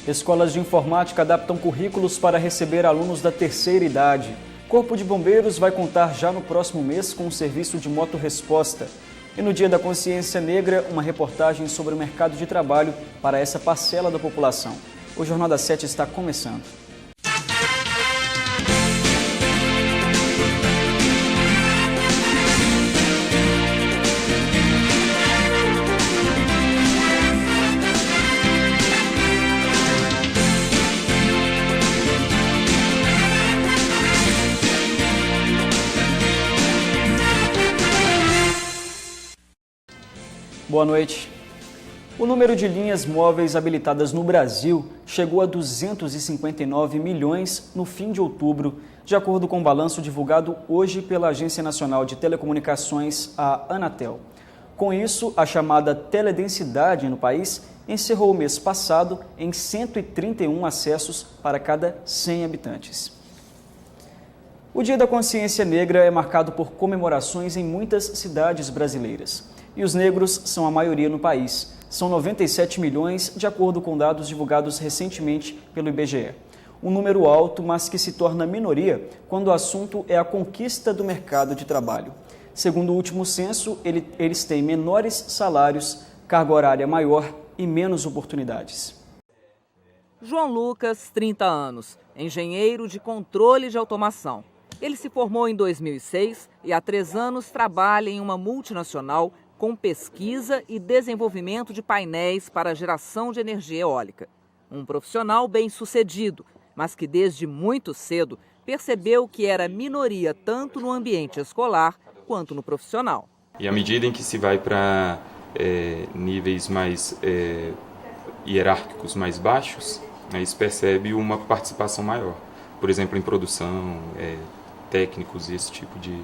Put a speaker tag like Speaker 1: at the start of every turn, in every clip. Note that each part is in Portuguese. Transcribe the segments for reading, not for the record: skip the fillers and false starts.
Speaker 1: Escolas de informática adaptam currículos para receber alunos da terceira idade. Corpo de Bombeiros vai contar já no próximo mês com um serviço de motorresposta. E no Dia da Consciência Negra, uma reportagem sobre o mercado de trabalho para essa parcela da população. O Jornal das 7 está começando. Boa noite. O número de linhas móveis habilitadas no Brasil chegou a 259 milhões no fim de outubro, de acordo com o balanço divulgado hoje pela Agência Nacional de Telecomunicações, a Anatel. Com isso, a chamada teledensidade no país encerrou o mês passado em 131 acessos para cada 100 habitantes. O Dia da Consciência Negra é marcado por comemorações em muitas cidades brasileiras. E os negros são a maioria no país. São 97 milhões, de acordo com dados divulgados recentemente pelo IBGE. Um número alto, mas que se torna minoria quando o assunto é a conquista do mercado de trabalho. Segundo o último censo, eles têm menores salários, carga horária maior e menos oportunidades.
Speaker 2: João Lucas, 30 anos, engenheiro de controle de automação. Ele se formou em 2006 e há 3 anos trabalha em uma multinacional com pesquisa e desenvolvimento de painéis para a geração de energia eólica. Um profissional bem-sucedido, mas que desde muito cedo percebeu que era minoria tanto no ambiente escolar quanto no profissional.
Speaker 3: E à medida em que se vai para níveis mais hierárquicos mais baixos, aí se percebe uma participação maior. Por exemplo, em produção, técnicos e esse tipo de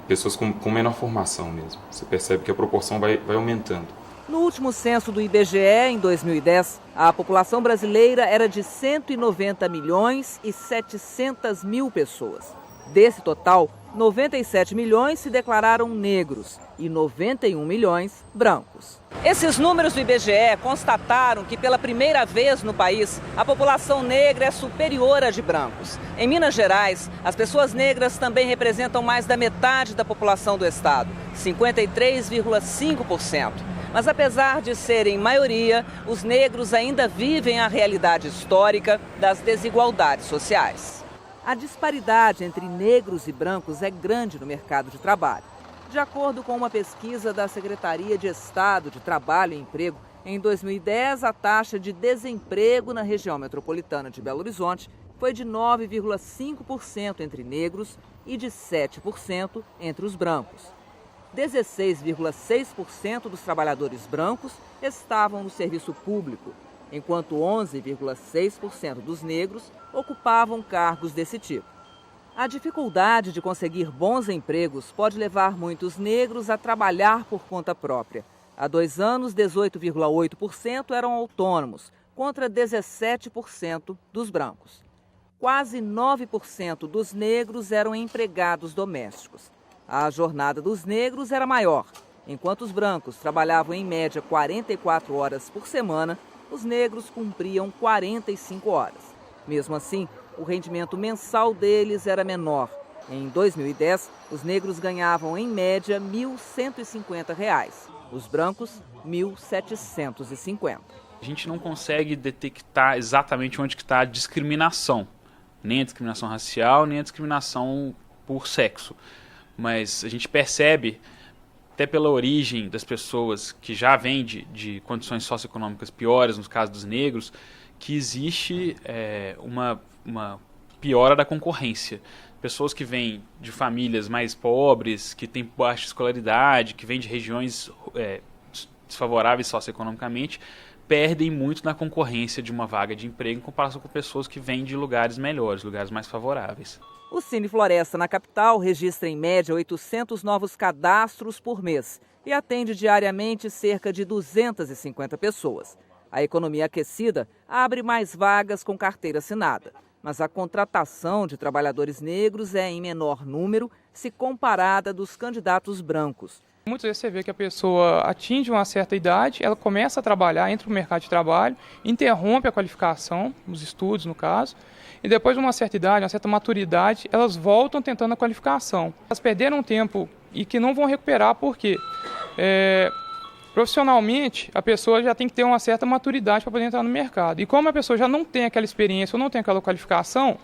Speaker 3: pessoas com menor formação mesmo. Você percebe que a proporção vai aumentando.
Speaker 2: No último censo do IBGE, em 2010, a população brasileira era de 190 milhões e 700 mil pessoas. Desse total, 97 milhões se declararam negros e 91 milhões brancos. Esses números do IBGE constataram que pela primeira vez no país, a população negra é superior à de brancos. Em Minas Gerais, as pessoas negras também representam mais da metade da população do estado, 53,5%. Mas apesar de serem maioria, os negros ainda vivem a realidade histórica das desigualdades sociais. A disparidade entre negros e brancos é grande no mercado de trabalho. De acordo com uma pesquisa da Secretaria de Estado de Trabalho e Emprego, em 2010 a taxa de desemprego na região metropolitana de Belo Horizonte foi de 9,5% entre negros e de 7% entre os brancos. 16,6% dos trabalhadores brancos estavam no serviço público, enquanto 11,6% dos negros ocupavam cargos desse tipo. A dificuldade de conseguir bons empregos pode levar muitos negros a trabalhar por conta própria. Há 2 anos, 18,8% eram autônomos, contra 17% dos brancos. Quase 9% dos negros eram empregados domésticos. A jornada dos negros era maior. Enquanto os brancos trabalhavam em média 44 horas por semana, os negros cumpriam 45 horas. Mesmo assim, o rendimento mensal deles era menor. Em 2010, os negros ganhavam em média R$ 1.150, os brancos R$ 1.750.
Speaker 4: A gente não consegue detectar exatamente onde está a discriminação, nem a discriminação racial, nem a discriminação por sexo. Mas a gente percebe, até pela origem das pessoas que já vêm de condições socioeconômicas piores, no caso dos negros, que existe uma piora da concorrência. Pessoas que vêm de famílias mais pobres, que têm baixa escolaridade, que vêm de regiões desfavoráveis socioeconomicamente, perdem muito na concorrência de uma vaga de emprego em comparação com pessoas que vêm de lugares melhores, lugares mais favoráveis.
Speaker 2: O Cine Floresta, na capital, registra em média 800 novos cadastros por mês e atende diariamente cerca de 250 pessoas. A economia aquecida abre mais vagas com carteira assinada, mas a contratação de trabalhadores negros é em menor número se comparada dos candidatos brancos.
Speaker 5: Muitas vezes você vê que a pessoa atinge uma certa idade, ela começa a trabalhar, entra no mercado de trabalho, interrompe a qualificação, os estudos no caso, e depois de uma certa idade, uma certa maturidade, elas voltam tentando a qualificação. Elas perderam tempo e que não vão recuperar porque profissionalmente a pessoa já tem que ter uma certa maturidade para poder entrar no mercado. E como a pessoa já não tem aquela experiência ou não tem aquela qualificação,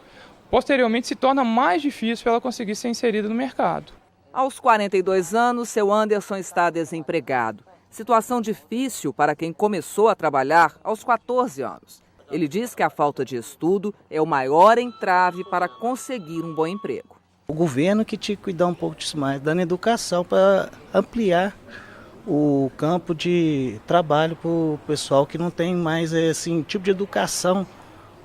Speaker 5: posteriormente se torna mais difícil para ela conseguir ser inserida no mercado.
Speaker 2: Aos 42 anos, seu Anderson está desempregado. Situação difícil para quem começou a trabalhar aos 14 anos. Ele diz que a falta de estudo é o maior entrave para conseguir um bom emprego.
Speaker 6: O governo que tinha que cuidar um pouco disso mais, dando educação para ampliar o campo de trabalho para o pessoal que não tem mais esse tipo de educação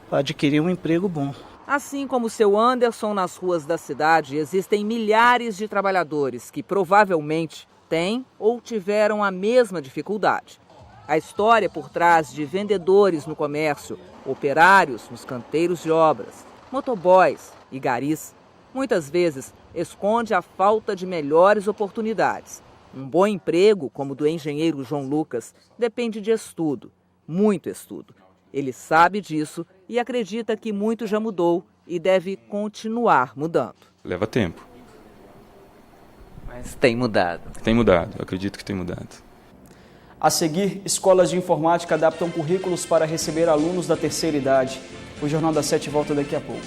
Speaker 6: para adquirir um emprego bom.
Speaker 2: Assim como seu Anderson, nas ruas da cidade existem milhares de trabalhadores que provavelmente têm ou tiveram a mesma dificuldade. A história por trás de vendedores no comércio, operários nos canteiros de obras, motoboys e garis, muitas vezes esconde a falta de melhores oportunidades. Um bom emprego, como o do engenheiro João Lucas, depende de estudo, muito estudo. Ele sabe disso e acredita que muito já mudou e deve continuar mudando.
Speaker 3: Leva tempo.
Speaker 2: Mas tem mudado.
Speaker 3: Tem mudado, eu acredito que tem mudado.
Speaker 1: A seguir, escolas de informática adaptam currículos para receber alunos da terceira idade. O Jornal das 7 volta daqui a pouco.